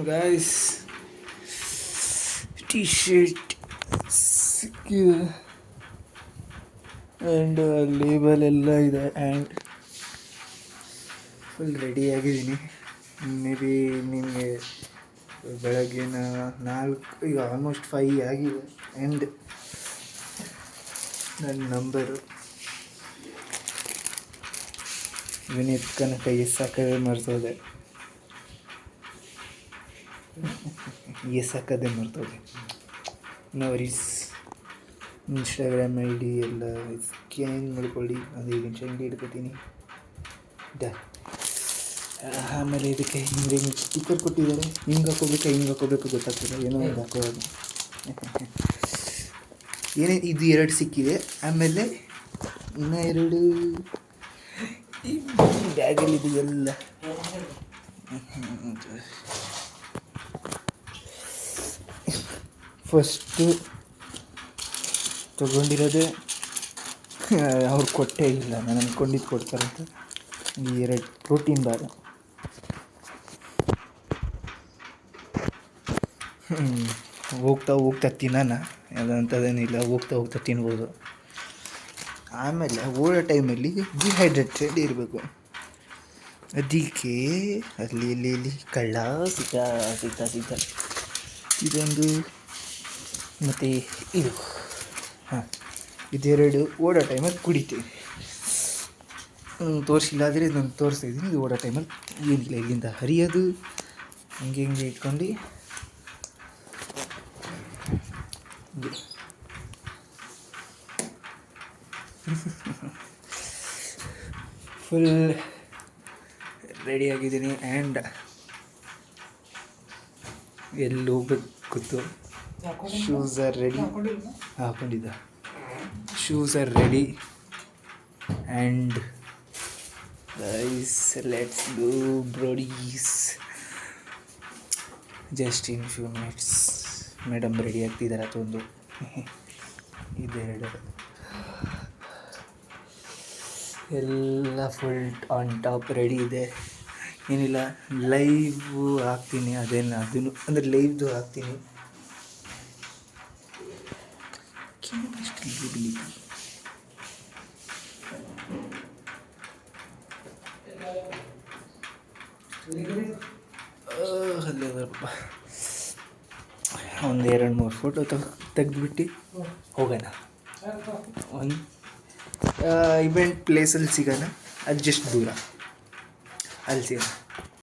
Guys, T shirt ಸಿಕ್ಕಿದೆ and label ಎಲ್ಲ ಇದೆ ಆ್ಯಂಡ್ ಫುಲ್ ರೆಡಿಯಾಗಿದ್ದೀನಿ. ಮೇ ಬಿ ನಿಮಗೆ ಬೆಳಗ್ಗಿನ 4 ಈಗ ಆಲ್ಮೋಸ್ಟ್ 5 ಆಗಿದೆ ಆ್ಯಂಡ್ ನನ್ನ ನಂಬರು ವಿನೀತ್ ಕನಕ ಎಸ್ಸಾಕದೆ ಮರ್ತೋದೆ ನವರೀಸ್. ಇನ್ಸ್ಟಾಗ್ರಾಮ್ ಐ ಡಿ ಎಲ್ಲ ಸ್ಕ್ಯಾನ್ ಮಾಡ್ಕೊಳ್ಳಿ. ಅದು ಈಗ ಚಂಡಿ ಹಿಡ್ಕೊತೀನಿ. ಆಮೇಲೆ ಇದಕ್ಕೆ ಹಿಂಗೆ ಸ್ಟಿಕ್ಕರ್ ಕೊಟ್ಟಿದ್ದಾರೆ. ಹಿಂಗೆ ಹಾಕೋಬೇಕು ಗೊತ್ತಾಗ್ತದೆ. ಏನೋ ಒಂದು ಹಾಕೋದು. ಏನೇ ಇದು 2 ಸಿಕ್ಕಿದೆ. ಆಮೇಲೆ ಇನ್ನೂ 2 ಈ ಬ್ಯಾಗಲ್ಲಿದೆ ಎಲ್ಲ. ಫಸ್ಟು ತೊಗೊಂಡಿರೋದೇ ಅವ್ರು ಕೊಟ್ಟೇ ಇಲ್ಲ. ನಾನು ಅಂದ್ಕೊಂಡಿದ್ದು ಕೊಡ್ತಾರಂತ. ಈ 2 ಪ್ರೋಟೀನ್ ಬಾರ್. ಹೋಗ್ತಾ ತಿನ್ನೋಣ, ಅದಂಥದ್ದೇನಿಲ್ಲ. ಹೋಗ್ತಾ ತಿನ್ಬೋದು. ಆಮೇಲೆ ಓಡೋ ಟೈಮಲ್ಲಿ ಡಿಹೈಡ್ರೇಟೆಡ್ ಇರಬೇಕು. ಅದಕ್ಕೆ ಅಲ್ಲಿ ಕಳ್ಳ ಸಿಗ್ತಾ ಇದೊಂದು ಮತ್ತು ಇದು ಇದೆರಡು ಓಡೋ ಟೈಮಲ್ಲಿ ಕುಡಿತೀವಿ. ತೋರಿಸಿಲ್ಲ ಆದರೆ ಇದನ್ನು ತೋರಿಸ್ತಾಯಿದ್ದೀನಿ. ಇದು ಓಡೋ ಟೈಮಲ್ಲಿ ಏನಿಲ್ಲ, ಇಲ್ಲಿಂದ ಹರಿಯೋದು ಹಿಂಗೆ ಇಟ್ಕೊಂಡು ಫುಲ್ ರೆಡಿಯಾಗಿದ್ದೀನಿ. ಆ್ಯಂಡ್ ಎಲ್ಲಿ ಹೋಗ್ಬೇಕು ಗೊತ್ತು. Shoes are ready. ಹಾಕೊಂಡಿದ್ದ shoes are ready and let's go ಬ್ರೋಡೀಸ್. Just in few minutes madam ready ಆಗ್ತಿದ್ದಾರೆ. ಅದೊಂದು ಇದೆರಡು ಎಲ್ಲ ಫುಲ್ ಆನ್ ಟಾಪ್ ರೆಡಿ ಇದೆ. ಏನಿಲ್ಲ, ಲೈವು ಹಾಕ್ತೀನಿ. ಅದನ್ನು ಅಂದರೆ ಲೈವ್ದು ಹಾಕ್ತೀನಿ. ಅಲ್ಲಪ್ಪ ಒಂದು 2-3 ಫೋಟೋ ತೆಗೆದ್ಬಿಟ್ಟು ಹೋಗೋಣ. ಒಂದು ಇವೆಂಟ್ ಪ್ಲೇಸಲ್ಲಿ ಸಿಗೋಣ. ಅದು ಜಸ್ಟ್ ದೂರ, ಅಲ್ಲಿ ಸಿಗೋಣ.